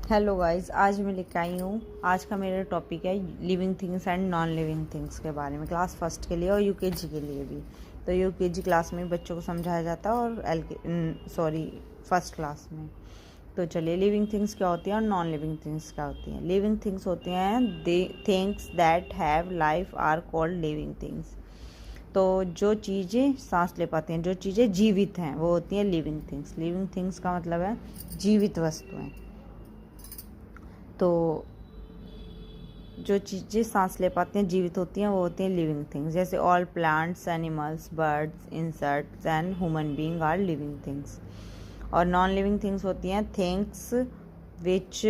Hello guys, आज मैं लेकर आई हूँ। आज का मेरा टॉपिक है living things and non living things के बारे में, क्लास फर्स्ट के लिए और यूकेजी के लिए भी। तो यूकेजी क्लास में बच्चों को समझाया जाता है और फर्स्ट क्लास में। तो चलिए, लिविंग थिंग्स क्या होती हैं और नॉन लिविंग थिंग्स क्या होती हैं। लिविंग थिंग्स होती हैं things that have life are called living things. तो जो चीज़ें सांस ले पाती हैं, जो चीज़ें जीवित हैं, वो होती हैं लिविंग थिंग्स। लिविंग थिंग्स का मतलब है जीवित वस्तुएं। तो जो चीज़ें सांस ले पाती हैं, जीवित होती हैं, वो होती हैं लिविंग थिंग्स। जैसे all plants, animals, birds, insects and human being are living things. और नॉन लिविंग थिंग्स होती हैं things which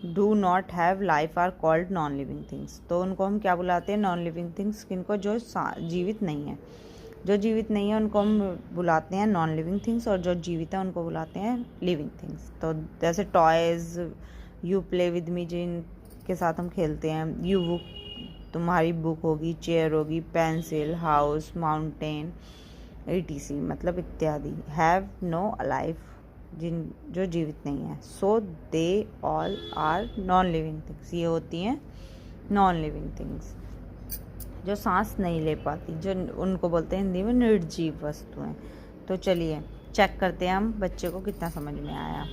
do not have life are called non living things. तो उनको हम क्या बुलाते हैं? Non living things. किनको? जो जीवित नहीं है। जो जीवित नहीं है उनको हम बुलाते हैं नॉन लिविंग थिंग्स, और जो जीवित है उनको बुलाते हैं लिविंग थिंग्स। तो जैसे toys, you play with me, जिन के साथ हम खेलते हैं। यू बुक, तुम्हारी बुक होगी। चेयर होगी। पेंसिल, हाउस, माउंटेन, etc, मतलब इत्यादि। हैव नो लाइफ, जो जीवित नहीं है। So they all are non living things. ये होती हैं नॉन लिविंग थिंग्स, जो सांस नहीं ले पाती, जो उनको बोलते हैं हिंदी में निर्जीव वस्तुएं। तो चलिए चेक करते हैं हम बच्चे को कितना समझ में आया।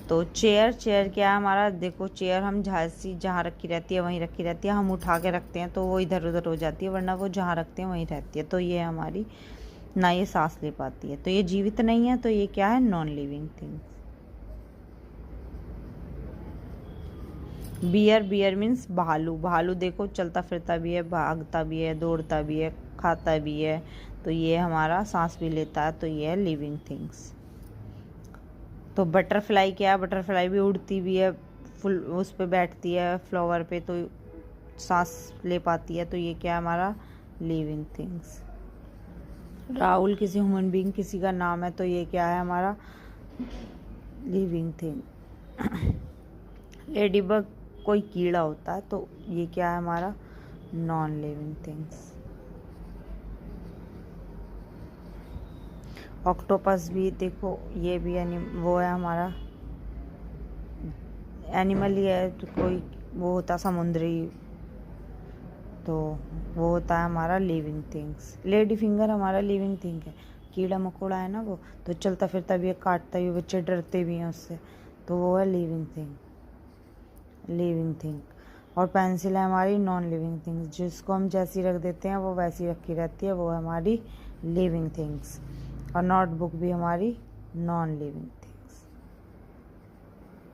तो चेयर क्या है हमारा? देखो, चेयर हम जहाँ रखी रहती है वहीं रखी रहती है। हम उठा के रखते हैं तो वो इधर उधर हो जाती है, वरना वो जहाँ रखते हैं वहीं रहती है। तो ये हमारी ना ये सांस ले पाती है, तो ये जीवित नहीं है। तो ये क्या है? Non living thing. Bear means भालू। भालू देखो चलता फिरता भी है, भागता भी है, दौड़ता भी है, खाता भी है। तो ये हमारा सांस भी लेता है, तो ये है लिविंग थिंग्स। तो बटरफ्लाई क्या है? बटरफ्लाई भी उड़ती भी है, फुल उस पे बैठती है फ्लावर पे, तो सांस ले पाती है। तो ये क्या है? हमारा लिविंग थिंग्स। राहुल किसी ह्यूमन बीइंग, किसी का नाम है, तो ये क्या है? हमारा लिविंग थिंग। लेडीबग कोई कीड़ा होता है, तो ये क्या है? हमारा नॉन लिविंग थिंग्स। ऑक्टोपस भी देखो, ये भी वो है हमारा एनिमल ही है। तो कोई वो होता समुद्री, तो वो होता है हमारा लिविंग थिंग्स। लेडी फिंगर हमारा लिविंग थिंग है। कीड़ा मकोड़ा है ना वो, तो चलता फिरता भी है, काटता भी, बच्चे डरते भी हैं उससे, तो वो है लिविंग थिंग। और पेंसिल है हमारी नॉन लिविंग थिंग्स। जिसको हम जैसी रख देते हैं वो वैसी रखी रहती है, वो है हमारी लिविंग थिंग्स। और नोटबुक भी हमारी नॉन लिविंग